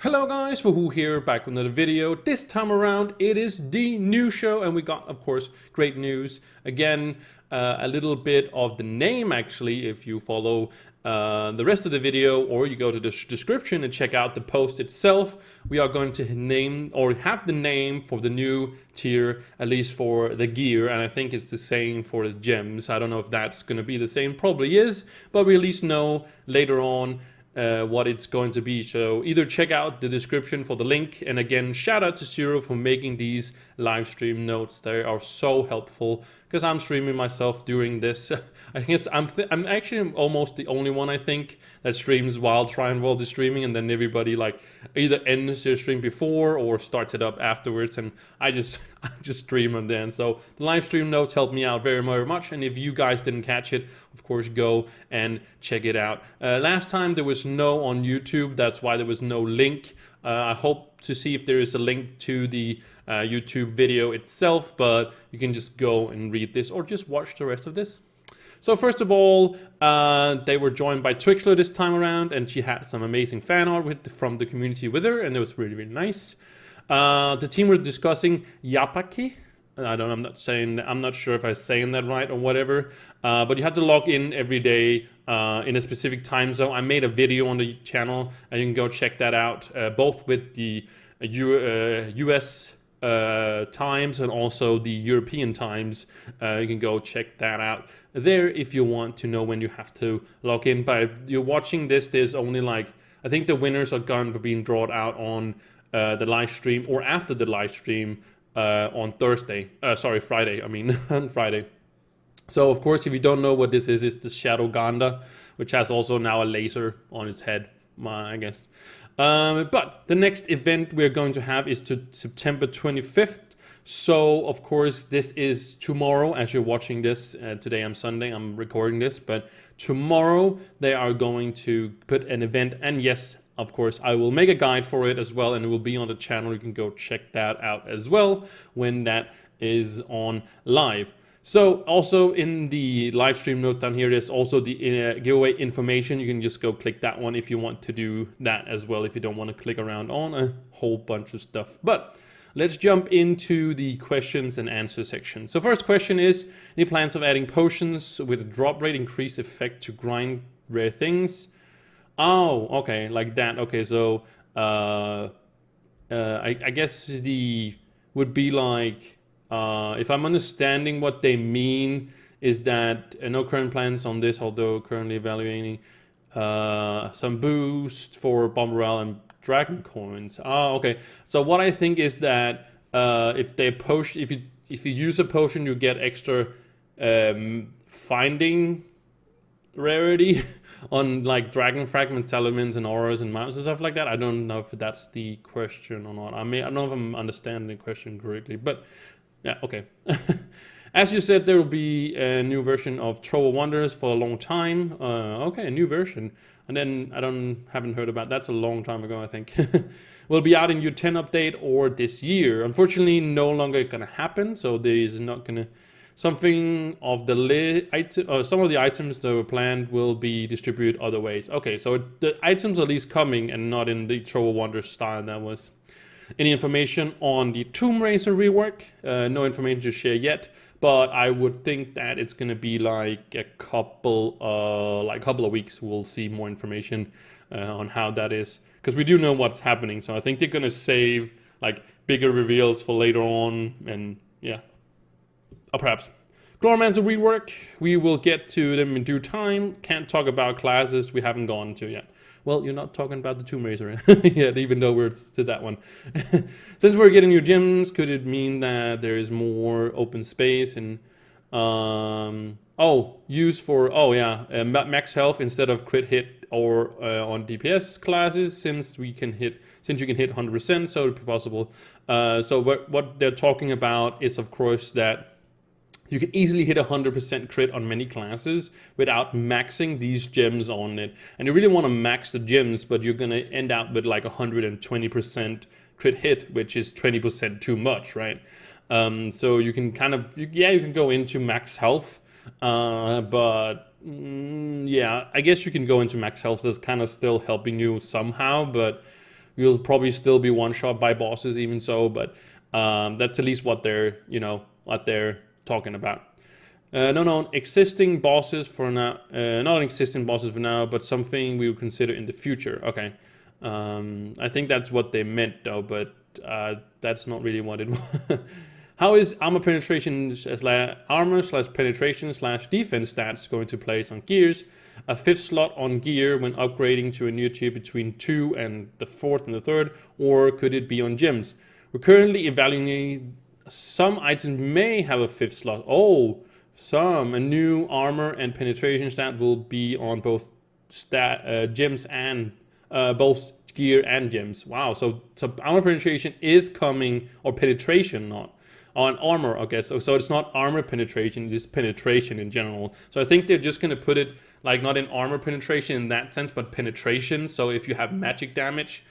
Hello guys, Wahoo here, back with another video. This time around it is the new show, and we got, of course, great news. Again, a little bit of the name actually, if you follow the rest of the video or you go to the description and check out the post itself, we are going to name or have the name for the new tier, at least for the gear, and I think it's the same for the gems. I don't know if that's going to be the same, probably is, but we at least know later on what it's going to be. So either check out the description for the link, and again, shout out to Zero for making these live stream notes. They are so helpful because I'm streaming myself during this. I think I'm actually almost the only one, I think, that streams while Triangle is streaming, and then everybody like either ends their stream before or starts it up afterwards, and I just stream and then. So the live stream notes help me out very, very much, and if you guys didn't catch it, of course go and check it out. Last time there was no on YouTube, that's why there was no link. I hope to see if there is a link to the YouTube video itself, but you can just go and read this or just watch the rest of this. So first of all, they were joined by Twixler this time around, and she had some amazing fan art from the community with her, and it was really, really nice. The team was discussing Yapaki. I'm not sure if I'm saying that right or whatever, but you have to log in every day in a specific time zone. I made a video on the channel, and you can go check that out, both with the US times and also the European times. You can go check that out there if you want to know when you have to log in. But if you're watching this, there's only like, I think the winners are going to be drawn out on the live stream or after the live stream on Friday, on Friday. So of course, if you don't know what this is, it's the Shadow Ganda, which has also now a laser on its head, I guess. But the next event we're going to have is to September 25th. So of course, this is tomorrow as you're watching this. Today I'm Sunday, I'm recording this, but tomorrow they are going to put an event, and yes, of course, I will make a guide for it as well, and it will be on the channel. You can go check that out as well when that is on live. So also in the live stream note down here, there's also the giveaway information. You can just go click that one if you want to do that as well, if you don't want to click around on a whole bunch of stuff. But let's jump into the questions and answer section. So first question is, any plans of adding potions with drop rate increase effect to grind rare things? Oh, okay, like that. Okay, so I guess would be like, if I'm understanding what they mean, is that no current plans on this, although currently evaluating some boost for bomb morale and dragon coins. Oh, okay. So what I think is that if you use a potion, you get extra finding rarity on like dragon fragments, elements, and auras and mounts and stuff like that. I don't know if that's the question or not. I don't know if I'm understanding the question correctly, but yeah, okay. As you said, there will be a new version of Trove Wonders for a long time. Okay, a new version. And then haven't heard about that's a long time ago, I think. Will be out in U10 update or this year. Unfortunately, no longer gonna happen. So there is not gonna. Something of the some of the items that were planned will be distributed other ways. Okay, so the items are at least coming and not in the Trove Wonder style that was. Any information on the Tomb Raiser rework? No information to share yet, but I would think that it's gonna be like a couple of weeks. We'll see more information on how that is, because we do know what's happening. So I think they're gonna save like bigger reveals for later on, and yeah. Perhaps. Glormancer rework, we will get to them in due time. Can't talk about classes we haven't gone to yet. Well, you're not talking about the Tomb Raiser yet, even though we're to that one. Since we're getting new gems, could it mean that there is more open space and use for max health instead of crit hit or on DPS classes, since you can hit 100%, so it'd be possible. So what they're talking about is, of course, that you can easily hit 100% crit on many classes without maxing these gems on it. And you really want to max the gems, but you're going to end up with like 120% crit hit, which is 20% too much, right? So you can you can go into max health, but yeah, I guess you can go into max health. That's kind of still helping you somehow, but You'll probably still be one shot by bosses even so, but that's at least what they're, what they're talking about. No, existing bosses for now. Not existing bosses for now, but something we will consider in the future. Okay. I think that's what they meant though, but that's not really what it was. How is armor penetration slash penetration slash defense stats going to place on gears? A 5th slot on gear when upgrading to a new tier between 2 and the 4th and the 3rd, or could it be on gems? We're currently evaluating some items may have a 5th slot. Oh, a new armor and penetration stat will be on both gems and both gear and gems. Wow, so armor penetration is coming, or penetration, not on armor, I guess. So it's not armor penetration, it's penetration in general. So I think they're just gonna put it like not in armor penetration in that sense, but penetration. So if you have magic damage,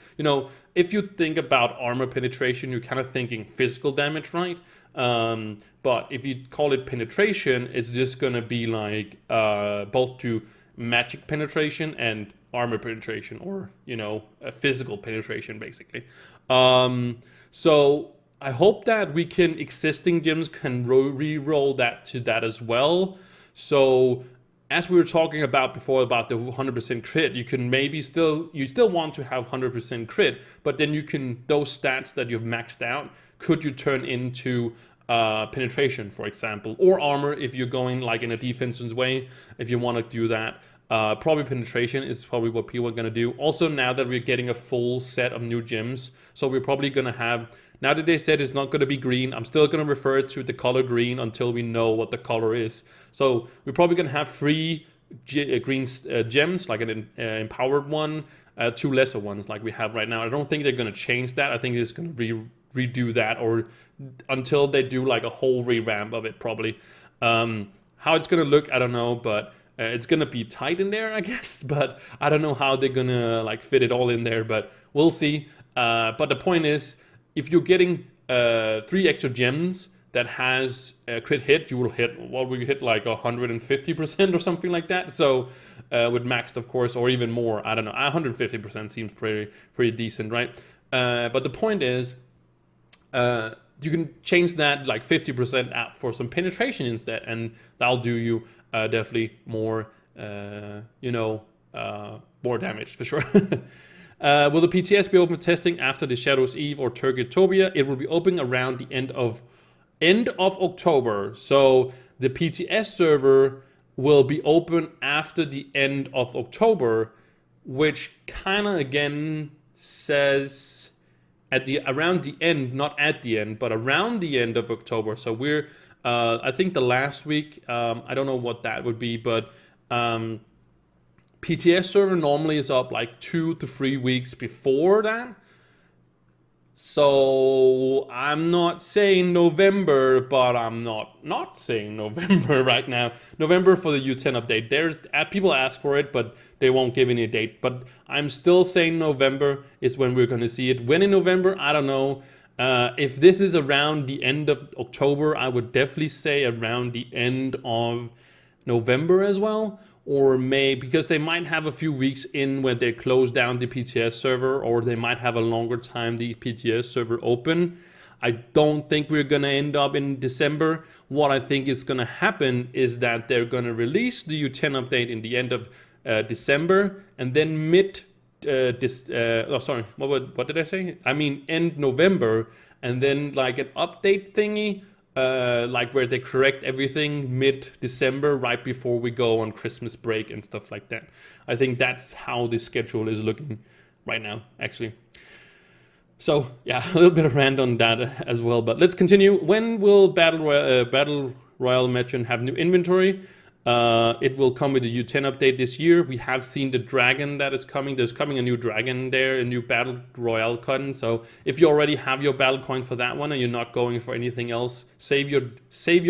if you think about armor penetration, you're kind of thinking physical damage, right? But if you call it penetration, it's just gonna be like both to magic penetration and armor penetration, or a physical penetration basically. So I hope that existing gyms can re-roll that to that as well. So as we were talking about before about the 100% crit, you can maybe still want to have 100% crit, but then those stats that you've maxed out, could you turn into penetration, for example, or armor if you're going like in a defensive way, if you want to do that. Probably penetration is probably what people are going to do. Also, now that we're getting a full set of new gyms, so we're probably going to have, now that they said it's not going to be green, I'm still going to refer to the color green until we know what the color is. So we're probably going to have 3 green gems, like an empowered one, 2 lesser ones like we have right now. I don't think they're going to change that. I think it's going to redo that, or until they do like a whole revamp of it probably. How it's going to look, I don't know, but it's going to be tight in there, I guess. But I don't know how they're going to like fit it all in there, but we'll see. But the point is, if you're getting 3 extra gems that has a crit hit, you will hit, what will you hit, like 150% or something like that. So with maxed, of course, or even more, I don't know, 150% seems pretty decent, right? But the point is, you can change that like 50% out for some penetration instead, and that'll do you definitely more, more damage for sure. Will the PTS be open for testing after the Shadow's Eve or Turgidtopia? It will be open around the end of October. So the PTS server will be open after the end of October, which kind of again says around the end, not at the end, but around the end of October. So we're I think the last week, I don't know what that would be, but PTS server normally is up like 2 to 3 weeks before that. So I'm not saying November, but I'm not saying November right now. November for the U10 update. There's people ask for it, but they won't give any date. But I'm still saying November is when we're going to see it. When in November, I don't know. If this is around the end of October, I would definitely say around the end of November as well. Or May, because they might have a few weeks in when they close down the PTS server, or they might have a longer time the PTS server open. I don't think we're gonna end up in December. What I think is gonna happen is that they're gonna release the U10 update in the end of December, and then what did I say? I mean end November, and then like an update thingy, like where they correct everything mid-December, right before we go on Christmas break and stuff like that. I think that's how the schedule is looking right now, actually. So yeah, a little bit of rant on that as well, but let's continue. When will Battle Royale Metron have new inventory? It will come with the U10 update this year. We have seen the dragon that is coming. There's coming a new dragon there, a new Battle Royale coin. So if you already have your battle coin for that one and you're not going for anything else, save your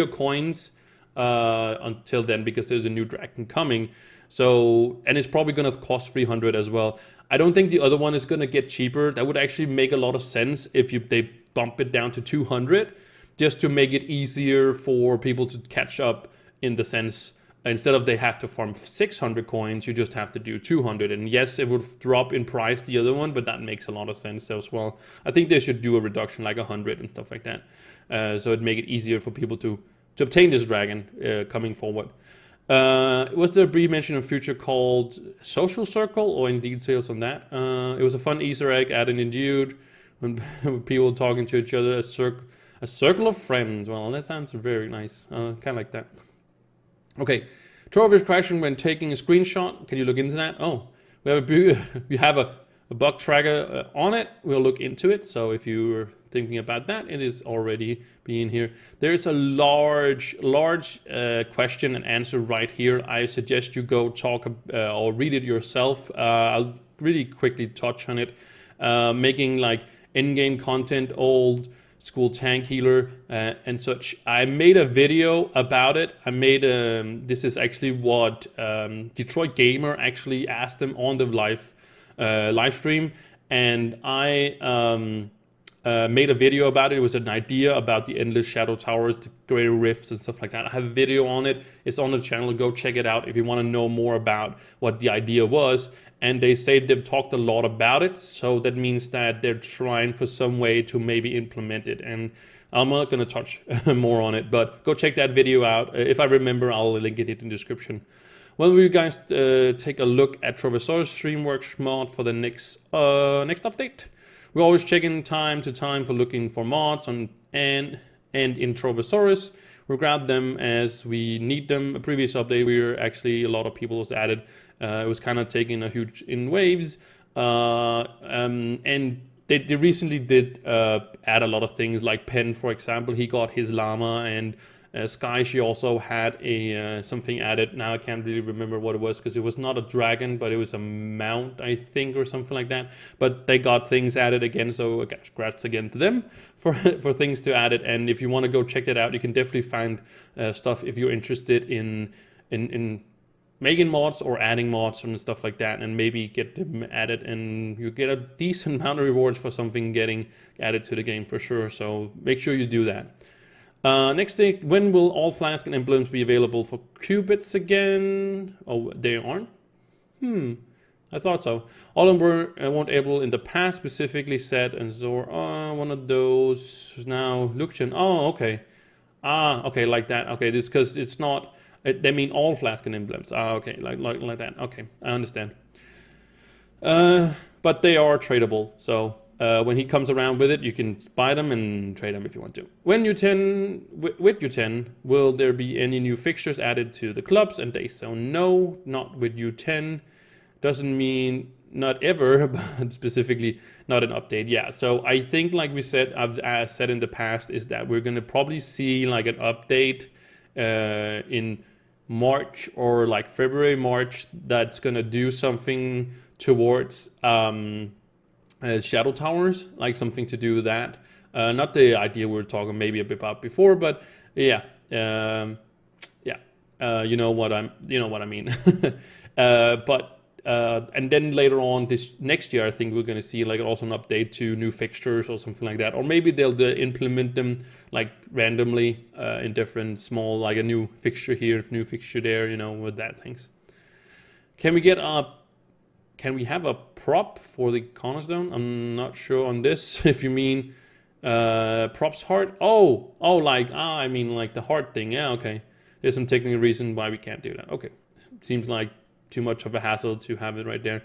coins until then, because there's a new dragon coming. So, and it's probably going to cost 300 as well. I don't think the other one is going to get cheaper. That would actually make a lot of sense if they bump it down to 200, just to make it easier for people to catch up, in the sense instead of they have to farm 600 coins, you just have to do 200. And yes, it would drop in price, the other one, but that makes a lot of sense as well. I think they should do a reduction like 100 and stuff like that. So it'd make it easier for people to obtain this dragon coming forward. Was there a brief mention of future called Social Circle, or in details on that? It was a fun Easter egg added in Dude when people talking to each other, a circle of friends. Well, that sounds very nice. Kind of like that. Okay, Trove is crashing when taking a screenshot. Can you look into that? Oh, we have a bug tracker on it. We'll look into it. So if you're thinking about that, it is already being here. There's a large question and answer right here. I suggest you go talk or read it yourself. I'll really quickly touch on it. Making like in-game content, old school tank healer and such. I made a video about it. I made this is actually what Detroit Gamer actually asked them on the live stream, and I made a video about it. It was an idea about the endless shadow towers, the greater rifts and stuff like that. I have a video on it. It's on the channel. Go check it out if you want to know more about what the idea was. And they say they've talked a lot about it, so that means that they're trying for some way to maybe implement it. And I'm not going to touch more on it, but go check that video out. If I remember, I'll link it in the description. Well, will you guys take a look at Trovosaurus Streamworks mod for the next update? We're always checking time to time for looking for mods and in Trovosaurus. We'll grab them as we need them. A previous update, a lot of people was added. It was kind of taking a huge in waves. And they recently did add a lot of things like Pen, for example. He got his llama, and Sky, she also had something added. Now I can't really remember what it was because it was not a dragon, but it was a mount, I think, or something like that. But they got things added again, so congrats again to them for things to add it. And if you want to go check that out, you can definitely find stuff if you're interested in making mods or adding mods and stuff like that, and maybe get them added, and you get a decent amount of rewards for something getting added to the game for sure. So make sure you do that. Next thing, when will all flask and emblems be available for qubits again? Oh, they aren't? I thought so. All of them weren't able in the past, specifically said, and Zor, one of those now. Luxian, oh, okay. Okay, like that. Okay, this because it's not, they mean all flask and emblems. Okay, like that. Okay, I understand. But they are tradable, so when he comes around with it, you can buy them and trade them if you want to. When with U10, will there be any new fixtures added to the clubs and days? So no, not with U10. Doesn't mean not ever, but specifically not an update. Yeah, so I think, like we said, I've said in the past, is that we're gonna probably see like an update in March or like February, March, that's gonna do something towards shadow towers, like something to do with that. Not the idea we were talking maybe a bit about before, but yeah, you know what I mean. And then later on this next year, I think we're going to see like also an update to new fixtures or something like that, or maybe they'll implement them like randomly in different small, like a new fixture here, new fixture there, you know, with that things. Can we have a prop for the cornerstone? I'm not sure on this. If you mean props heart. I mean like the heart thing. Yeah, okay. There's some technical reason why we can't do that. Okay, seems like too much of a hassle to have it right there.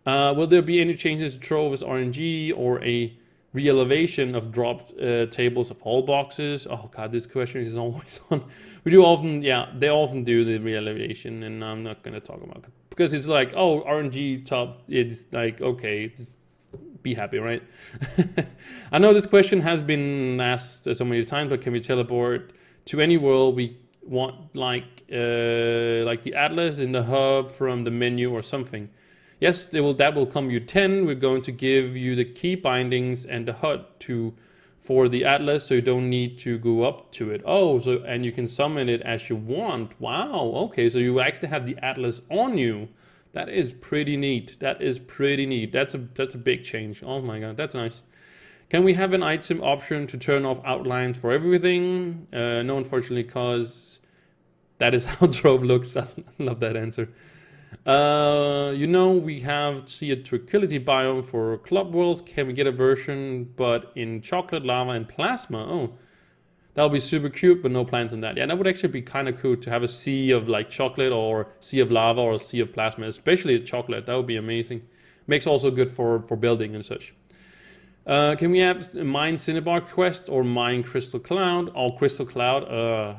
Will there be any changes to Trove's RNG or a re-elevation of dropped tables of hull boxes? Oh god, this question is always on. We do often, yeah, they often do the re-elevation, and I'm not gonna talk about it because it's like, oh, RNG top, it's like, okay, just be happy, right? I know this question has been asked so many times, but can we teleport to any world we want, like the Atlas in the hub from the menu or something? Yes, that will come U10. We're going to give you the key bindings and the HUD for the Atlas, so you don't need to go up to it. Oh, so and you can summon it as you want. Wow, okay, so you actually have the Atlas on you. That is pretty neat. That is pretty neat. That's a big change. Oh my god, that's nice. Can we have an item option to turn off outlines for everything? No, unfortunately, because That is how Trove looks. I love that answer. We have a tranquility biome for club worlds. Can we get a version but in chocolate, lava, and plasma? Oh, that would be super cute, but no plans on that. Yeah, that would actually be kind of cool to have a sea of like chocolate or sea of lava or a sea of plasma, especially chocolate. That would be amazing. Makes also good for building and such. Can we have mine Cinnabar quest or mine Crystal Cloud? Oh, Crystal Cloud.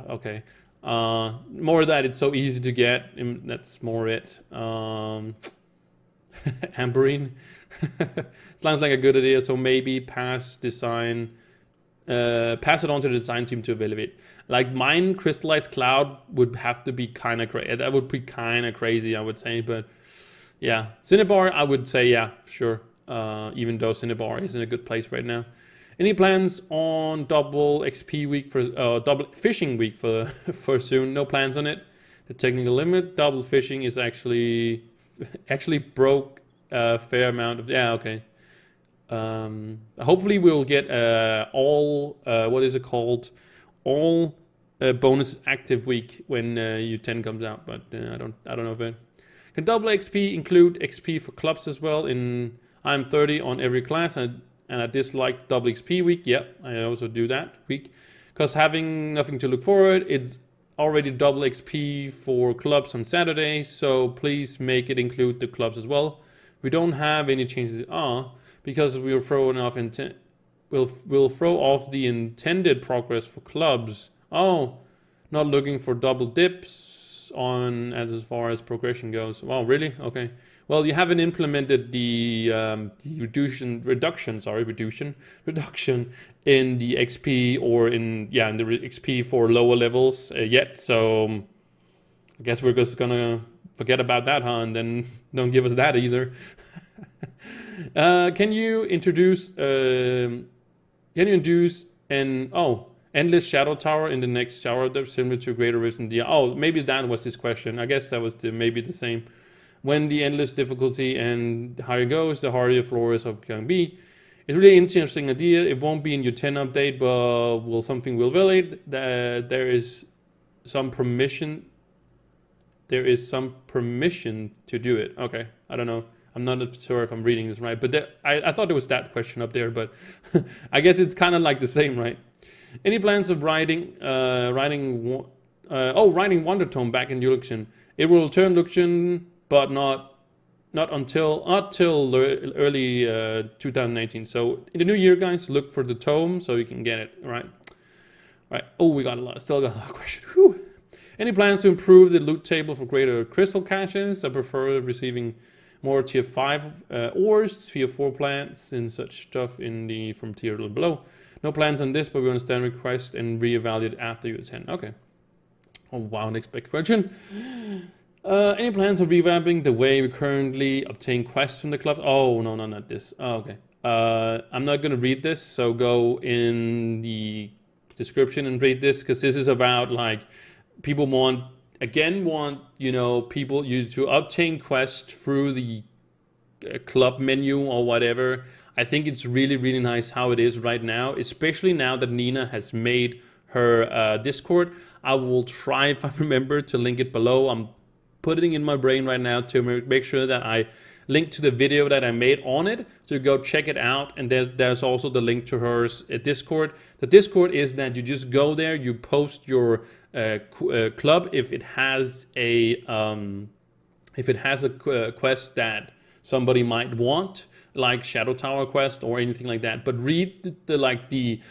Okay. More of that. It's so easy to get. That's more it. Amberine. Sounds like a good idea. So maybe pass it on to the design team to evaluate. Like mine Crystallized Cloud would have to be kind of crazy. That would be kind of crazy, I would say. But yeah, Cinnabar, I would say yeah, sure. Even though Cinnabar is in a good place right now. Any plans on double XP week for double fishing week for soon? No plans on it. The technical limit double fishing is actually broke a fair amount of okay. Hopefully we'll get all what is it called, all bonus active week when U10 comes out, but I don't know if it can double XP include XP for clubs as well. I'm 30 on every class and I dislike double XP week. Yep, I also do that week because having nothing to look forward, it's already double XP for clubs on Saturday, so please make it include the clubs as well. We don't have any changes because we'll throw off the intended progress for clubs. Oh, not looking for double dips on as far as progression goes. Wow, really? Okay. Well, you haven't implemented the reduction in the XP or in the XP for lower levels yet. So I guess we're just gonna forget about that, and then don't give us that either. Can you introduce an endless shadow tower in the next shower depth similar to Greater Rifts and DR? Oh, maybe that was this question. I guess that was maybe the same. When the endless difficulty and higher goes, the harder the floors can be. It's really interesting idea. It won't be in your 10 update, but something will validate that there is some permission. There is some permission to do it. Okay, I don't know. I'm not sure if I'm reading this right, but I thought it was that question up there, but I guess it's kind of like the same, right? Any plans of writing Wondertome back in Luxian? It will return Luxian, but not until early 2018. So in the new year, guys, look for the tome so you can get it. Right. Oh, we got still got a lot of questions. Whew. Any plans to improve the loot table for greater crystal caches? I prefer receiving more tier 5 ores, tier 4 plants, and such stuff from tier below. No plans on this, but we understand request and reevaluate after you attend. Okay. Oh wow, next big question. Any plans of revamping the way we currently obtain quests from the club? Oh, no, not this. Oh, okay. I'm not going to read this, so go in the description and read this, because this is about, like, people want you to obtain quests through the club menu or whatever. I think it's really, really nice how it is right now, especially now that Nina has made her Discord. I will try, if I remember, to link it below. I'm putting in my brain right now to make sure that I link to the video that I made on it, so go check it out. And there's also the link to her Discord. The Discord is that you just go there, you post your club if it has a quest that somebody might want, like Shadow Tower quest or anything like that. But read the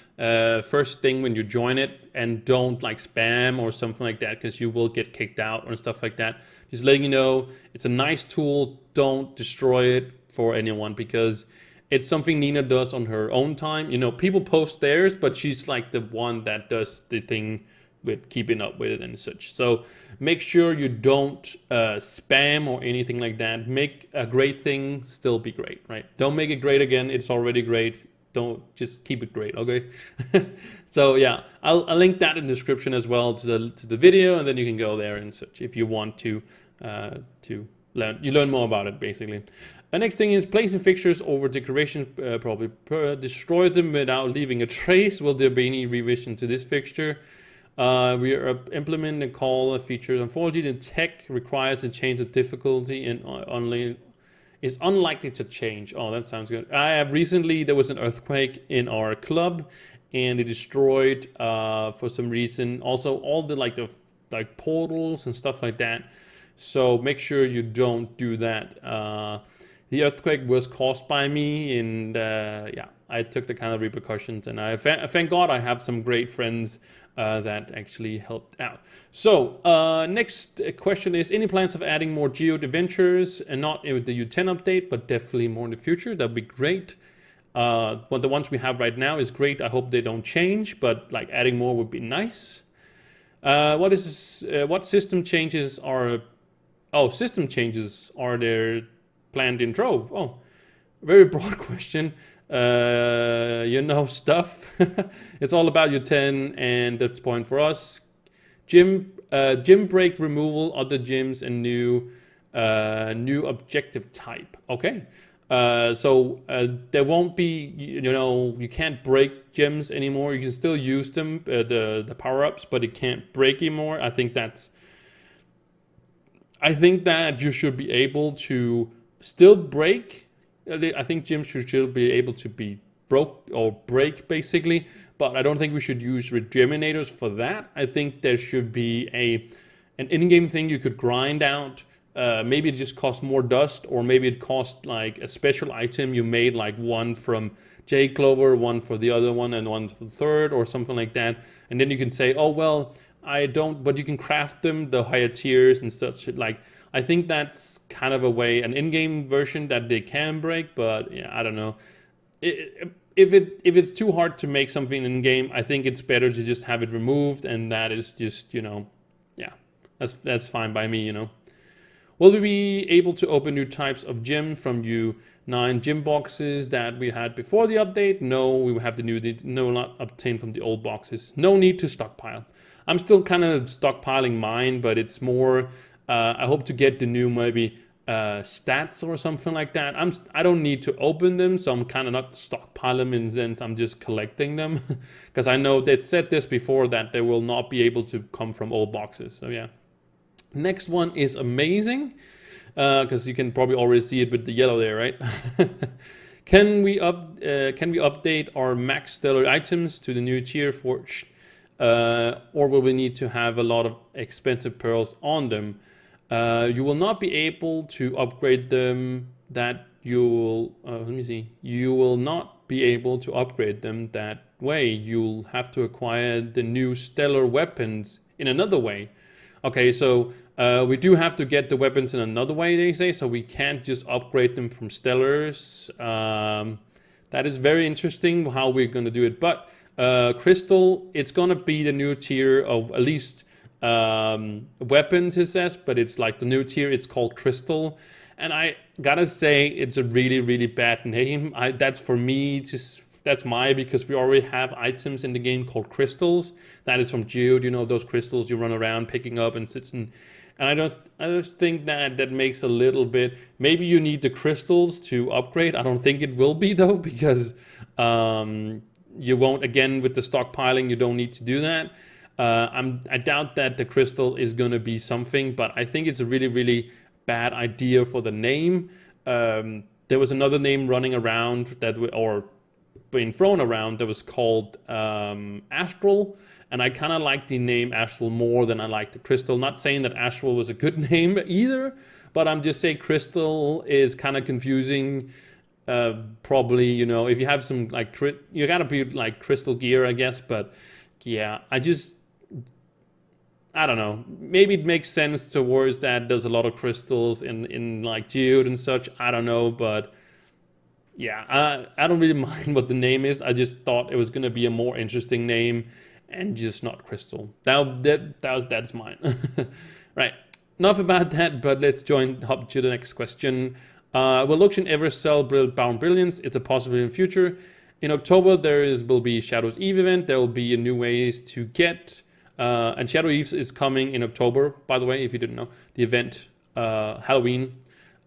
first thing when you join it, and don't like spam or something like that, because you will get kicked out or stuff like that. Just letting you know, it's a nice tool. Don't destroy it for anyone, because it's something Nina does on her own time. People post theirs, but she's like the one that does the thing with keeping up with it and such. So make sure you don't spam or anything like that. Make a great thing still be great, right? Don't make it great again. It's already great. Don't just keep it great, okay? So yeah, I'll link that in the description as well to the video, and then you can go there and such if you want to learn more about it, basically. The next thing is placing fixtures over decorations probably destroys them without leaving a trace. Will there be any revision to this fixture? We are implementing a call feature. Unfortunately, the tech requires a change of difficulty and only is unlikely to change. Oh, that sounds good. I have recently, there was an earthquake in our club and it destroyed for some reason also all the like portals and stuff like that. So make sure you don't do that. The earthquake was caused by me, and yeah, I took the kind of repercussions, and thank God I have some great friends that actually helped out. So next question is, any plans of adding more Geode adventures, and not with the U10 update, but definitely more in the future? That'd be great. Well, the ones we have right now is great. I hope they don't change, but like adding more would be nice. What system changes are? Oh, system changes are there planned in Trove? Oh, very broad question. Stuff. It's all about your 10, and that's the point for us. Gym break removal, other gyms, and new objective type. Okay. So there won't be, you can't break gyms anymore. You can still use them, the power-ups, but it can't break anymore. I think that you should be able to still break. I think gyms should still be able to be broke or break basically, but I don't think we should use regenerators for that. I think there should be an in-game thing you could grind out. Maybe it just costs more dust, or maybe it costs like a special item you made, like one from J Clover, one for the other one, and one for the third, or something like that. And then you can say, oh well, I don't, but you can craft them, the higher tiers and such. Like, I think that's kind of a way, an in-game version that they can break, but yeah, I don't know. If it's too hard to make something in-game, I think it's better to just have it removed, and that is just, yeah, that's fine by me, Will we be able to open new types of gym from U9 gym boxes that we had before the update? No, we will have the new, not obtained from the old boxes. No need to stockpile. I'm still kind of stockpiling mine, but it's more, I hope to get the new maybe stats or something like that. I don't need to open them, so I'm kind of not stockpiling them in the sense I'm just collecting them. Because I know they said this before, that they will not be able to come from old boxes, so yeah. Next one is amazing, because you can probably already see it with the yellow there, right? Can we update our max stellar items to the new tier forged, or will we need to have a lot of expensive pearls on them? You will not be able to upgrade them. You will not be able to upgrade them that way. You'll have to acquire the new stellar weapons in another way. Okay, so we do have to get the weapons in another way, they say, so we can't just upgrade them from stellars. That is very interesting how we're going to do it. But crystal, it's going to be the new tier of at least weapons, it says, but it's like the new tier, it's called crystal. And I gotta say, it's a really, really bad name. That's for me, that's because we already have items in the game called crystals. That is from Geode, those crystals you run around picking up and sitting. And I just think that makes a little bit, maybe you need the crystals to upgrade. I don't think it will be though, because you won't, again, with the stockpiling, you don't need to do that. I doubt that the crystal is gonna be something, but I think it's a really, really bad idea for the name. There was another name running around or being thrown around that was called Astral, and I kind of like the name Astral more than I like the Crystal. Not saying that Astral was a good name either, but I'm just saying Crystal is kind of confusing. Probably, if you have some like you gotta be like crystal gear, I guess. But yeah, I don't know. Maybe it makes sense towards that there's a lot of crystals in like Geode and such. I don't know, but yeah, I don't really mind what the name is. I just thought it was gonna be a more interesting name and just not crystal. That's mine. Right. Enough about that, but let's hop to the next question. Will auction ever sell Bound Brilliance? It's a possibility in the future. In October, will be Shadow's Eve event. There will be new ways to get, and Shadow Eve is coming in October, by the way, if you didn't know. The event, Halloween,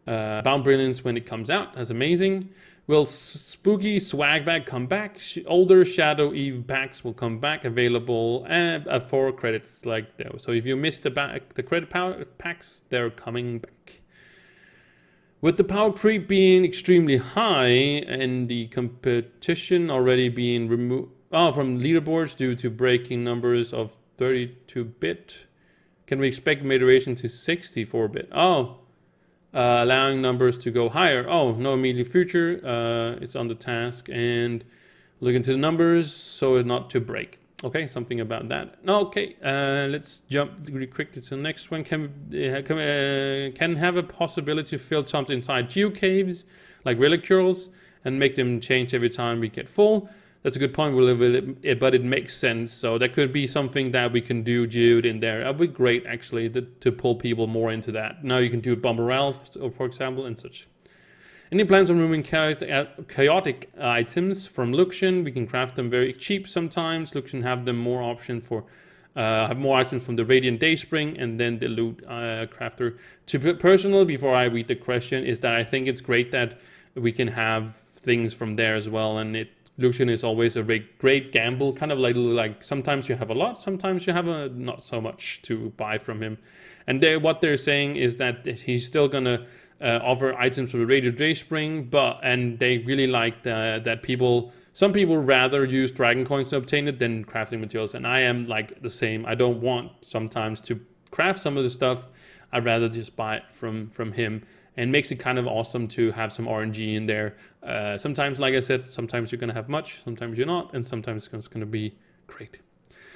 Bound Brilliance when it comes out. That's amazing. Will Spooky Swagback come back? Older Shadow Eve packs will come back, available at 4 credits like those. So if you missed the credit packs, they're coming back. With the power creep being extremely high and the competition already being removed from leaderboards due to breaking numbers of 32-bit, can we expect moderation to 64-bit? Allowing numbers to go higher. No immediate future. It's on the task and look into the numbers so as not to break. Okay, something about that. Okay, let's jump really quickly to the next one. Can have a possibility to fill chumps inside geocaves like reliquaries and make them change every time we get full. That's a good point, but it makes sense. So that could be something that we can do, Jude, in there. That'd be great, actually, to pull people more into that. Now you can do Bomber Ralph, for example, and such. Any plans on removing chaotic items from Luxian? We can craft them very cheap sometimes. Luxian have them more option for have more items from the Radiant Dayspring and then the loot crafter. Personally, before I read the question, is that I think it's great that we can have things from there as well, and Luxian is always a great gamble, kind of like sometimes you have a lot, sometimes you have not so much to buy from him. And what they're saying is that he's still gonna offer items from the Radiant Dayspring, and they really like that some people rather use dragon coins to obtain it than crafting materials, and I am like the same. I don't want sometimes to craft some of the stuff. I'd rather just buy it from him. And makes it kind of awesome to have some RNG in there. Sometimes, like I said, sometimes you're going to have much, sometimes you're not, and sometimes it's going to be great.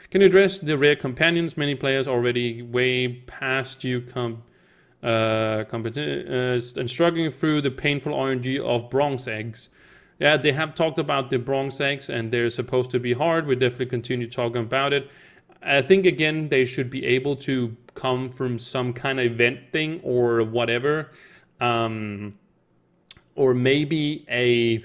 Can you address the rare companions? Many players already way past you and struggling through the painful RNG of bronze eggs. Yeah, they have talked about the bronze eggs, and they're supposed to be hard. We definitely continue talking about it. I think, again, they should be able to come from some kind of event thing or whatever. Or maybe a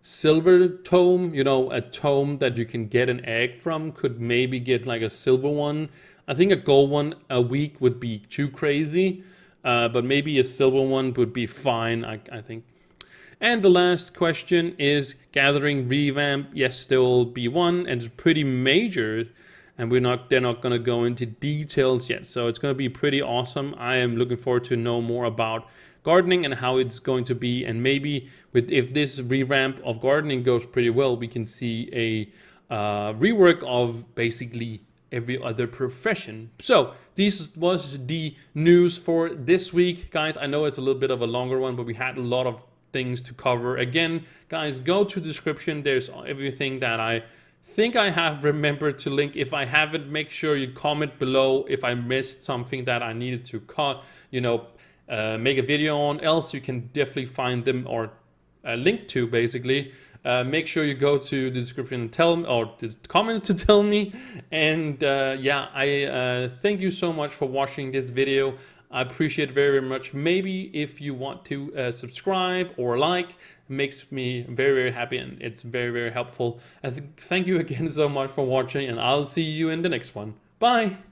silver tome, a tome that you can get an egg from, could maybe get like a silver one. I think a gold one a week would be too crazy, but maybe a silver one would be fine, I think. And the last question is gathering revamp. Yes, there will be one, and it's pretty major, and they're not going to go into details yet. So it's going to be pretty awesome. I am looking forward to know more about gardening and how it's going to be, and maybe if this revamp of gardening goes pretty well, we can see a rework of basically every other profession. So this was the news for this week, guys. I know it's a little bit of a longer one, but we had a lot of things to cover. Again, guys, go to the description. There's everything that I think I have remembered to link. If I haven't, make sure you comment below if I missed something that I needed to make a video on. Else you can definitely find them or link to, basically. Make sure you go to the description and tell me, or the comments to tell me. And I thank you so much for watching this video. I appreciate it very, very much. Maybe if you want to subscribe or like, it makes me very, very happy, and it's very, very helpful. Thank you again so much for watching, and I'll see you in the next one. Bye.